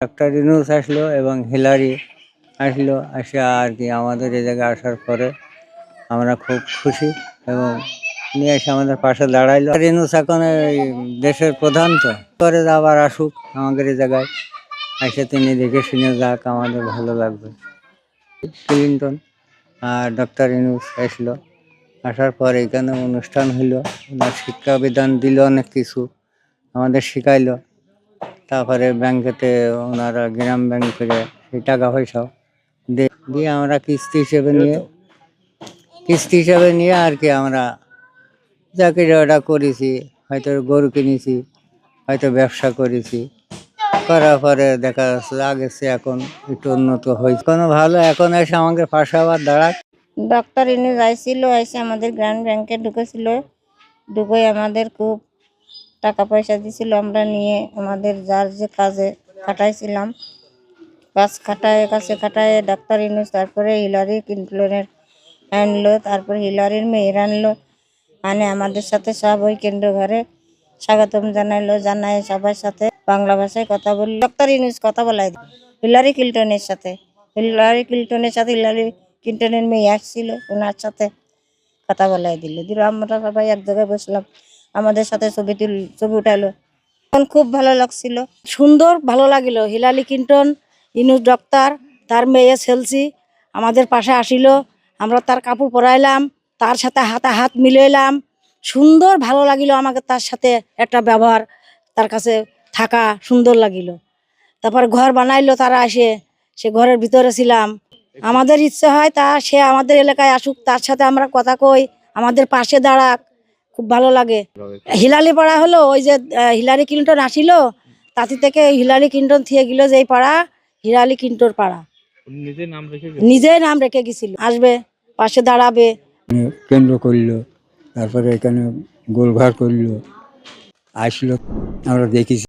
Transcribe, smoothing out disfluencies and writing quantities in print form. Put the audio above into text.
Doctor Yunus আসলো এবং Hillary আসলো, এসে আর কি আমাদের এই জায়গায় আসার পরে আমরা খুব খুশি এবং নিয়ে এসে আমাদের পাশে দাঁড়াইলো। ডাক্তার ইউনূস এখন এই দেশের প্রধান, তো করে আবার আসুক আমাদের এই জায়গায়, এসে তিনি দেখে শুনে যাক, আমাদের ভালো লাগবে। ক্লিনটন আর ডক্টর ইউনূস আসলো, আসার পর এখানে অনুষ্ঠান হইলো, ওনার শিক্ষা বিধান দিল, অনেক কিছু আমাদের শিখাইলো। তারপরে ব্যাংকেতে ওনারা গ্রাম ব্যাংক থেকে সেই টাকা পয়সা দিয়ে আমরা কিস্তি হিসেবে নিয়ে আর কি আমরা চাকরি ওটা করেছি, হয়তো গরু কিনেছি, হয়তো ব্যবসা করেছি। করার পরে দেখা যাচ্ছে আগের চেয়ে এখন একটু উন্নত হয়েছে, কোনো ভালো। এখন এসে আমাদের পাশে আবার দাঁড়াক। ডক্টর ইউনূস আইছিল, এসে আমাদের গ্রাম ব্যাংকে ঢুকেছিল, ঢুকে আমাদের খুব টাকা পয়সা দিছিল, আমরা নিয়ে আমাদের যার যে কাজে খাটাইছিলাম, কাজ খাটায় ডাক্তার ইউনূস তারপরে হিলারি ক্লিনটনের আনলো, তারপরে হিলারির মেয়ের আনলো, আনে আমাদের সাথে সব ওই কেন্দ্র ঘরে স্বাগতম জানায় সবার সাথে বাংলা ভাষায় কথা বলল। ডক্টর ইউনূস কথা বলাই হিলারি ক্লিনটনের সাথে হিলারি ক্লিনটনের মেয়ে আসছিল, ওনার সাথে কথা বলাই দিল। আমরা সবাই এক জায়গায় বসলাম, আমাদের সাথে ছবি উঠালো, তখন খুব ভালো লাগছিল, সুন্দর ভালো লাগিল। হিলারি ক্লিনটন, ইউনূস ডাক্তার, তার মেয়ে সেলসি আমাদের পাশে আসিল, আমরা তার কাপড় পরাইলাম, তার সাথে হাতে হাত মিলাইলাম, সুন্দর ভালো লাগিল। আমাকে তার সাথে একটা ব্যবহার, তার কাছে থাকা সুন্দর লাগিল। তারপর ঘর বানাইলো, তারা আসে, সে ঘরের ভিতরে ছিলাম। আমাদের ইচ্ছে হয় সে আমাদের এলাকায় আসুক, তার সাথে আমরা কথা কই, আমাদের পাশে দাঁড়াক, খুব ভালো লাগে। হিলালি পাড়া হলো ওই যে হিলারি ক্লিনটন আসিল, তাতে থেকে হিলারি ক্লিনটন থেকে গেল যে এই পাড়া হিলারি ক্লিনটন পাড়া, নিজেই নাম রেখে গেছিল। আসবে, পাশে দাঁড়াবে, কেন্দ্র করলো, তারপরে এখানে গোলঘর করলো, আসলো, আমরা দেখেছি।